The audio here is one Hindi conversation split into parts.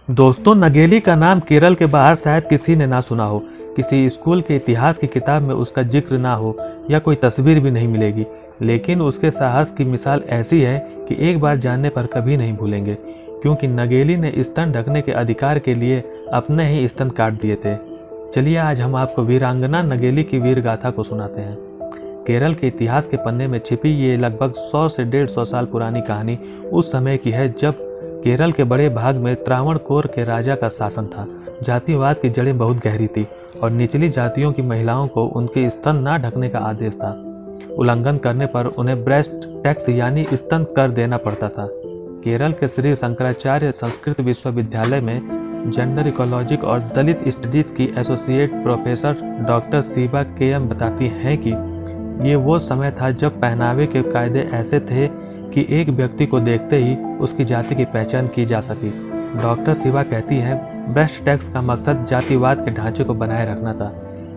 दोस्तों, नगेली का नाम केरल के बाहर शायद किसी ने ना सुना हो। किसी स्कूल के इतिहास की किताब में उसका जिक्र ना हो या कोई तस्वीर भी नहीं मिलेगी। लेकिन उसके साहस की मिसाल ऐसी है कि एक बार जानने पर कभी नहीं भूलेंगे, क्योंकि नगेली ने स्तन ढकने के अधिकार के लिए अपने ही स्तन काट दिए थे। चलिए आज हम आपको वीरांगना नगेली की वीर गाथा को सुनाते हैं। केरल के इतिहास के पन्ने में छिपी ये लगभग 100 से 150 साल पुरानी कहानी उस समय की है जब केरल के बड़े भाग में त्रावणकोर के राजा का शासन था। जातिवाद की जड़ें बहुत गहरी थी और निचली जातियों की महिलाओं को उनके स्तन ना ढकने का आदेश था। उल्लंघन करने पर उन्हें ब्रेस्ट टैक्स यानी स्तन कर देना पड़ता था। केरल के श्री शंकराचार्य संस्कृत विश्वविद्यालय में जेंडर इकोलॉजिक और दलित स्टडीज की associate professor doctor Shiva KM बताती हैं कि ये वो समय था जब पहनावे के कायदे ऐसे थे कि एक व्यक्ति को देखते ही उसकी जाति की पहचान की जा सकी। डॉक्टर शिवा कहती है, ब्रेस्ट टैक्स का मकसद जातिवाद के ढांचे को बनाए रखना था।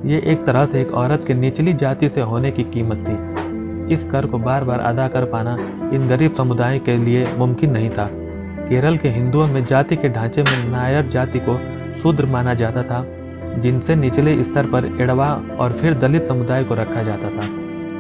ये एक तरह से एक औरत के निचली जाति से होने की कीमत थी। इस कर को बार बार अदा कर पाना इन गरीब समुदायों के लिए मुमकिन नहीं था। केरल के हिंदुओं में जाति के ढांचे में नायर जाति को शूद्र माना जाता था, जिनसे निचले स्तर पर एड़वा और फिर दलित समुदाय को रखा जाता था।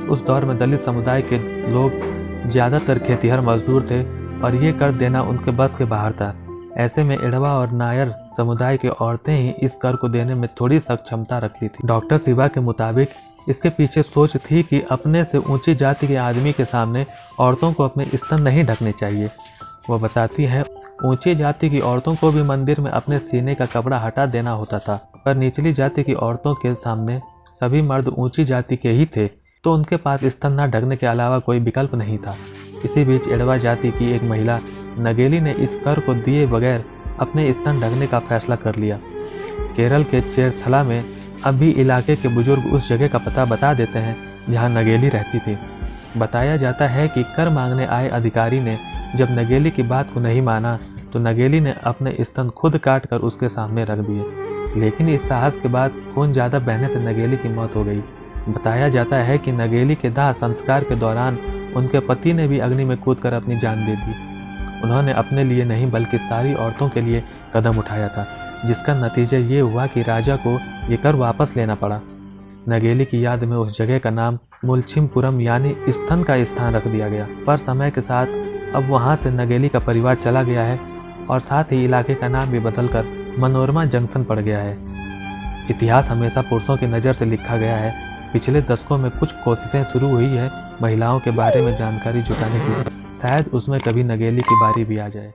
उस दौर में दलित समुदाय के लोग ज़्यादातर खेतिहर मजदूर थे और ये कर देना उनके बस के बाहर था। ऐसे में एड़वा और नायर समुदाय की औरतें ही इस कर को देने में थोड़ी सक्षमता रखती थी। डॉक्टर शिवा के मुताबिक इसके पीछे सोच थी कि अपने से ऊंची जाति के आदमी के सामने औरतों को अपने स्तन नहीं ढकने चाहिए। वो बताती हैं, ऊंची जाति की औरतों को भी मंदिर में अपने सीने का कपड़ा हटा देना होता था, पर निचली जाति की औरतों के सामने सभी मर्द ऊंची जाति के ही थे, तो उनके पास स्तन न ढकने के अलावा कोई विकल्प नहीं था। इसी बीच एड़वा जाति की एक महिला नगेली ने इस कर को दिए बगैर अपने स्तन ढकने का फैसला कर लिया। केरल के चेरथला में अब भी इलाके के बुजुर्ग उस जगह का पता बता देते हैं जहां नगेली रहती थी। बताया जाता है कि कर मांगने आए अधिकारी ने जब नगेली की बात को नहीं माना तो नगेली ने अपने स्तन खुद काट कर उसके सामने रख दिए। लेकिन इस साहस के बाद खून ज़्यादा बहने से नगेली की मौत हो गई। बताया जाता है कि नगेली के दाह संस्कार के दौरान उनके पति ने भी अग्नि में कूदकर अपनी जान दे दी। उन्होंने अपने लिए नहीं बल्कि सारी औरतों के लिए कदम उठाया था, जिसका नतीजा ये हुआ कि राजा को ये कर वापस लेना पड़ा। नगेली की याद में उस जगह का नाम मुलछिमपुरम यानी स्तन का स्थान रख दिया गया। पर समय के साथ अब वहाँ से नगेली का परिवार चला गया है और साथ ही इलाके का नाम भी बदलकर मनोरमा जंक्शन पड़ गया है। इतिहास हमेशा पुरुषों की नज़र से लिखा गया है। पिछले दशकों में कुछ कोशिशें शुरू हुई है महिलाओं के बारे में जानकारी जुटाने की। शायद उसमें कभी नगेली की बारी भी आ जाए।